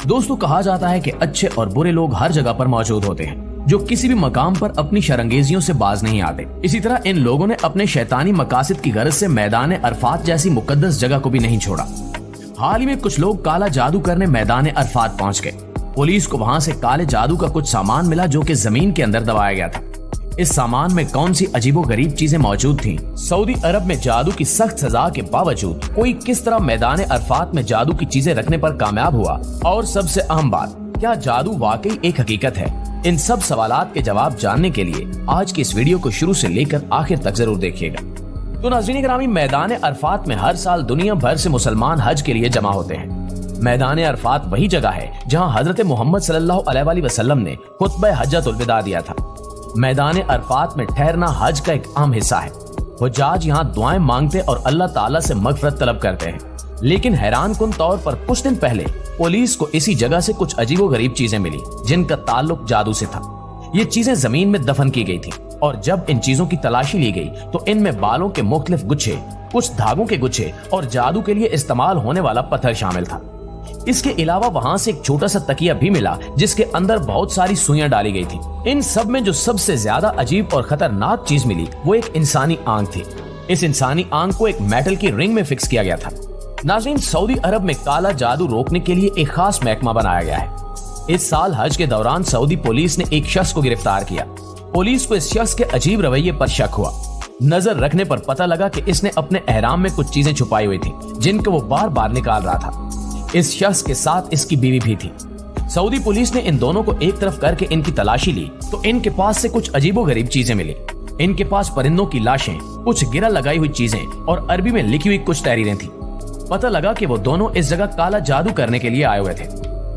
दोस्तों कहा जाता है कि अच्छे और बुरे लोग हर जगह पर मौजूद होते हैं, जो किसी भी मकाम पर अपनी शरंगेजियों से बाज नहीं आते। इसी तरह इन लोगों ने अपने शैतानी मकासद की गरज से मैदान अरफात जैसी मुकद्दस जगह को भी नहीं छोड़ा। हाल ही में कुछ लोग काला जादू करने मैदान अरफात पहुंच गए। पुलिस को वहां से काले जादू का कुछ सामान मिला जो कि जमीन के अंदर दबाया गया था। इस सामान में कौन सी अजीबोगरीब चीजें मौजूद थीं? सऊदी अरब में जादू की सख्त सजा के बावजूद कोई किस तरह मैदान अरफात में जादू की चीजें रखने पर कामयाब हुआ? और सबसे अहम बात, क्या जादू वाकई एक हकीकत है? इन सब सवालात के जवाब जानने के लिए आज की इस वीडियो को शुरू से लेकर आखिर तक जरूर देखिएगा। तो नाज़रीन गिरामी, मैदान अरफात में हर साल दुनिया भर से मुसलमान हज के लिए जमा होते हैं। मैदान अरफात वही जगह है जहां हजरत मोहम्मद सल्लल्लाहु अलैहि वसल्लम ने खुतबा हज्जतुल विदा दिया था। मैदान अरफात में ठहरना हज का एक अहम हिस्सा है। हुज्जाज यहाँ दुआएं मांगते और अल्लाह ताला से मगफरत तलब करते हैं। लेकिन हैरान कुन तौर पर कुछ दिन पहले पुलिस को इसी जगह से कुछ अजीबोगरीब चीजें मिली जिनका ताल्लुक जादू से था। ये चीजें जमीन में दफन की गई थी और जब इन चीजों की तलाशी ली गई तो इनमें बालों के मुख्तलिफ गुच्छे, कुछ धागों के गुच्छे और जादू के लिए इस्तेमाल होने वाला पत्थर शामिल था। इसके अलावा वहां से एक छोटा सा तकिया भी मिला जिसके अंदर बहुत सारी सुइयां डाली गई थी। इन सब में जो सबसे ज्यादा अजीब और खतरनाक चीज मिली वो एक इंसानी आंख थी। इस इंसानी आंख को एक मेटल की रिंग में फिक्स किया गया था। नाज़रीन, सऊदी अरब में काला जादू रोकने के लिए एक खास महकमा बनाया गया है। इस साल हज के दौरान सऊदी पुलिस ने एक शख्स को गिरफ्तार किया। पुलिस को इस शख्स के अजीब रवैये पर शक हुआ। नजर रखने पर पता लगा कि इसने अपने एहराम में कुछ चीजें छुपाई हुई थी जिनको वो बार बार निकाल रहा था। इस शख्स के साथ इसकी बीवी भी थी। सऊदी पुलिस ने इन दोनों को एक तरफ करके इनकी तलाशी ली तो इनके पास से कुछ अजीबोगरीब चीजें मिली। इनके पास परिंदों की लाशें, कुछ गिरा लगाई हुई चीजें और अरबी में लिखी हुई कुछ तहरीरें थी। पता लगा कि वो दोनों इस जगह काला जादू करने के लिए आए हुए थे।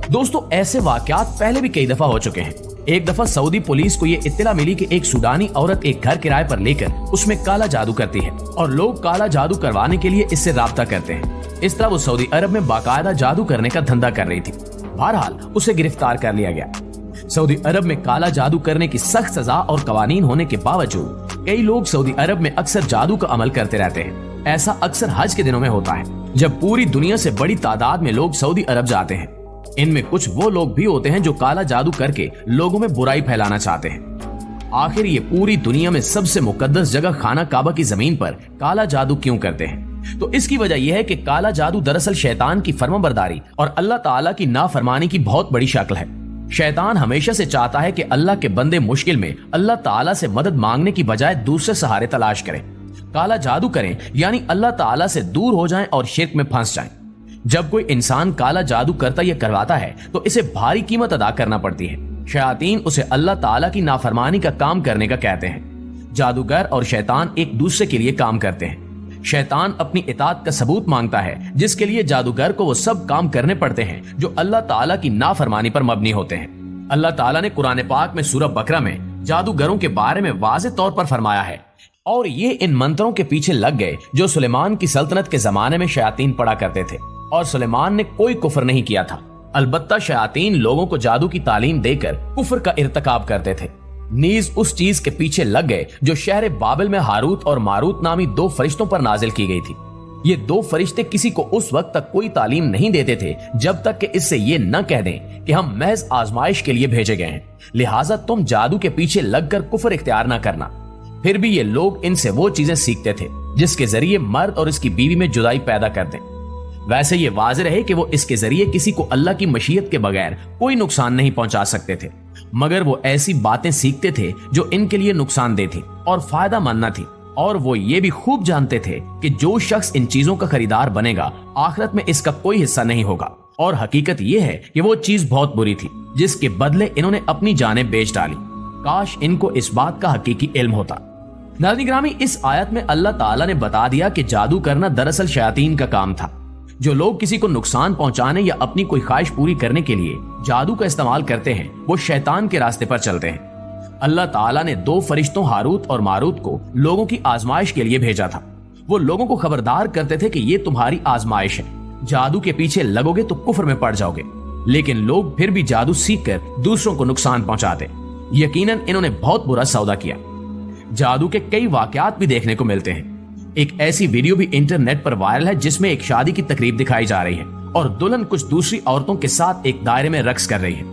दोस्तों, ऐसे वाकयात पहले भी कई दफा हो चुके हैं। एक दफा सऊदी पुलिस को ये इत्तला मिली कि एक सूडानी औरत एक घर किराए पर लेकर उसमें काला जादू करती है और लोग काला जादू करवाने के लिए इससे राब्ता करते हैं। इस तरह वो सऊदी अरब में बाकायदा जादू करने का धंधा कर रही थी। बहरहाल उसे गिरफ्तार कर लिया गया। सऊदी अरब में काला जादू करने की सख्त सजा और कवानीन होने के बावजूद कई लोग सऊदी अरब में अक्सर जादू का अमल करते रहते हैं। ऐसा अक्सर हज के दिनों में होता है जब पूरी दुनिया से बड़ी तादाद में लोग सऊदी अरब जाते हैं। इनमें कुछ वो लोग भी होते हैं जो काला जादू करके लोगों में बुराई फैलाना चाहते हैं। आखिर ये पूरी दुनिया में सबसे मुकद्दस जगह खाना काबा की जमीन पर काला जादू क्यों करते हैं? तो इसकी वजह यह है कि काला जादू दरअसल शैतान की फर्माबरदारी और अल्लाह ताला की नाफरमानी की बहुत बड़ी शक्ल है। शैतान हमेशा से चाहता है कि अल्लाह के बंदे मुश्किल में अल्लाह ताला से मदद मांगने की बजाय दूसरे सहारे तलाश करें, काला जादू करें, यानी अल्लाह ताला से दूर हो जाएं और शिर्क में फंस जाएं। जब कोई इंसान काला जादू करता या करवाता है तो इसे भारी कीमत अदा करना पड़ती है। शयातीन उसे अल्लाह ताला की नाफरमानी का काम करने का कहते हैं। जादूगर और शैतान एक दूसरे के लिए काम करते हैं। शैतान अपनी इताअत का सबूत मांगता है जिसके लिए जादूगर को वो सब काम करने पड़ते हैं जो अल्लाह ताला की नाफरमानी पर मबनी होते हैं। अल्लाह ताला ने कुरान पाक में सूरह बकरा में जादूगरों के बारे में वाज़ेह तौर पर फरमाया है, और ये इन मंत्रों के पीछे लग गए जो सुलेमान की सल्तनत के जमाने में शयातीन पढ़ा करते थे, और सुलेमान ने कोई कुफ्र नहीं किया था। अलबत्ता शयातीन लोगों को जादू की तालीम देकर कुफ्र का इर्तिकाब करते थे। नीज उस चीज के पीछे लग गए जो शहर बाबिल में हारूत और मारूत नामी दो फरिश्तों पर नाजिल की गई थी। ये दो फरिश्ते किसी को उस वक्त तक कोई तालीम नहीं देते थे जब तक कि इससे ये न कह दें कि हम महज आजमाइश के लिए भेजे गए हैं, लिहाजा तुम जादू के पीछे लगकर कुफ्र इख्तियार न करना। फिर भी ये लोग इनसे वो चीजें सीखते थे जिसके जरिए मर्द और इसकी बीवी में जुदाई पैदा कर दें। वैसे ये वाज़ेह रहे कि वो इसके जरिए किसी को अल्लाह की मशीयत के बगैर कोई नुकसान नहीं पहुंचा सकते थे, मगर वो ऐसी बातें सीखते थे जो इनके लिए नुकसानदेह थी और फायदा मंद न थी। और वो ये भी खूब जानते थे कि जो शख्स इन चीजों का खरीदार बनेगा आखिरत में इसका कोई हिस्सा नहीं होगा। और हकीकत ये है कि वो चीज बहुत बुरी थी जिसके बदले इन्होंने अपनी जानें बेच डाली। काश इनको इस बात का हकीकी इल्म होता। नाज़रीन गिरामी, इस आयत में अल्लाह ताला ने बता दिया कि जादू करना दरअसल शयातीन का काम था। जो लोग किसी को नुकसान पहुंचाने या अपनी कोई ख्वाहिश पूरी करने के लिए जादू का इस्तेमाल करते हैं वो शैतान के रास्ते पर चलते हैं। अल्लाह ताला ने दो फरिश्तों हारूत और मारूत को लोगों की आजमाइश के लिए भेजा था। वो लोगों को खबरदार करते थे कि ये तुम्हारी आजमाइश है, जादू के पीछे लगोगे तो कुफ्र में पड़ जाओगे। लेकिन लोग फिर भी जादू सीखकर दूसरों को नुकसान पहुंचाते। यकीनन इन्होंने बहुत बुरा सौदा किया। जादू के कई वाकयात भी देखने को मिलते हैं। एक ऐसी वीडियो भी इंटरनेट पर वायरल है जिसमें एक शादी की तकरीब दिखाई जा रही है और दुल्हन कुछ दूसरी औरतों के साथ एक दायरे में रक्स कर रही है।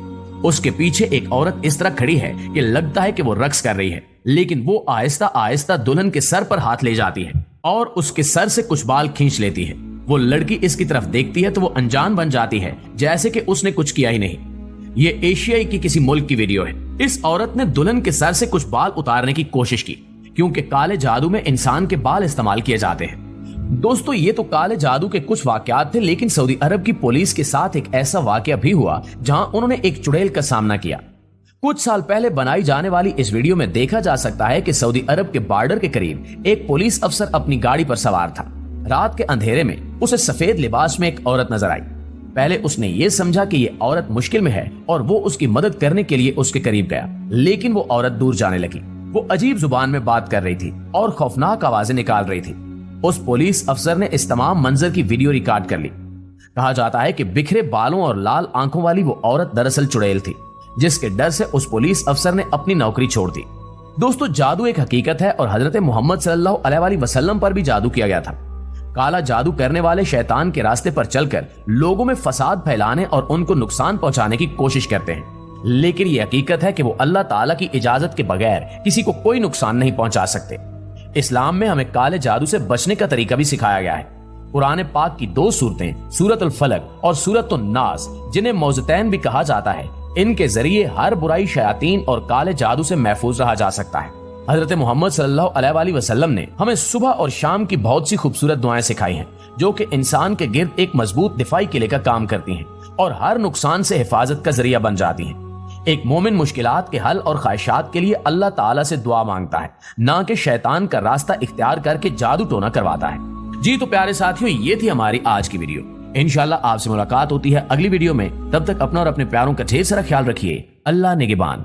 उसके पीछे एक औरत इस तरह खड़ी है कि लगता है कि वो रक्स कर रही है, लेकिन वो आहिस्ता आहिस्ता दुल्हन के सर पर हाथ ले जाती है और उसके सर से कुछ बाल खींच लेती है। वो लड़की इसकी तरफ देखती है तो वो अनजान बन जाती है, जैसे कि उसने कुछ किया ही नहीं। ये एशियाई की किसी मुल्क की वीडियो है। इस औरत ने दुल्हन के सर से कुछ बाल उतारने की कोशिश की, क्योंकि काले जादू में इंसान के बाल इस्तेमाल किए जाते हैं। दोस्तों, ये तो काले जादू के कुछ वाकयात थे, लेकिन सऊदी अरब की पुलिस के साथ एक ऐसा वाकया भी हुआ जहां उन्होंने एक चुड़ैल का सामना किया। कुछ साल पहले बनाई जाने वाली इस वीडियो में देखा जा सकता है कि सऊदी अरब के बॉर्डर के करीब एक पुलिस अफसर अपनी गाड़ी पर सवार था। रात के अंधेरे में उसे सफेद लिबास में एक औरत नजर आई। पहले उसने ये समझा कि ये औरत मुश्किल में है और वो उसकी मदद करने के लिए उसके करीब गया, लेकिन वो औरत दूर जाने लगी। वो अजीब जुबान में बात कर रही थी और खौफनाक आवाजें निकाल रही थी। उस पुलिस अफसर ने इस तमाम मंजर की वीडियो रिकॉर्ड कर ली। कहा जाता है कि बिखरे बालों और लाल आंखों वाली वो औरत दरअसल चुड़ैल थी, जिसके डर से उस पुलिस अफसर ने अपनी नौकरी छोड़ दी। दोस्तों, जादू एक हकीकत है और हजरत मोहम्मद सल्लल्लाहु अलैहि वसल्लम पर भी जादू किया गया था। काला जादू करने वाले शैतान के रास्ते पर चलकर लोगों में फसाद फैलाने और उनको नुकसान पहुंचाने की कोशिश करते हैं, लेकिन ये हकीकत है कि वो अल्लाह ताला की इजाजत के बगैर किसी को कोई नुकसान नहीं पहुंचा सकते। इस्लाम में हमें काले जादू से बचने का तरीका भी सिखाया गया है। कुरान पाक की 2 सूरतें सूरतुल फलक और सूरतुन नास, जिन्हें मौजतैन भी कहा जाता है, इनके जरिए हर बुराई, शयातीन और काले जादू से महफूज रहा जा सकता है। हजरत मोहम्मद सल्लल्लाहु अलैहि वसल्लम ने हमें सुबह और शाम की बहुत सी खूबसूरत दुआएं सिखाई हैं, जो कि इंसान के गिर्द एक मजबूत दिफाई किले का काम करती हैं और हर नुकसान से हिफाजत का जरिया बन जाती हैं। एक मोमिन मुश्किलात के हल और ख्वाहिशात के लिए अल्लाह ताला से दुआ मांगता है, ना कि शैतान का रास्ता इख्तियार करके जादू टोना करवाता है। जी तो प्यारे साथियों, ये थी हमारी आज की वीडियो। इंशाल्लाह आपसे मुलाकात होती है अगली वीडियो में। तब तक अपना और अपने प्यारों का ढेर सारा ख्याल रखिए। अल्लाह निगहबान।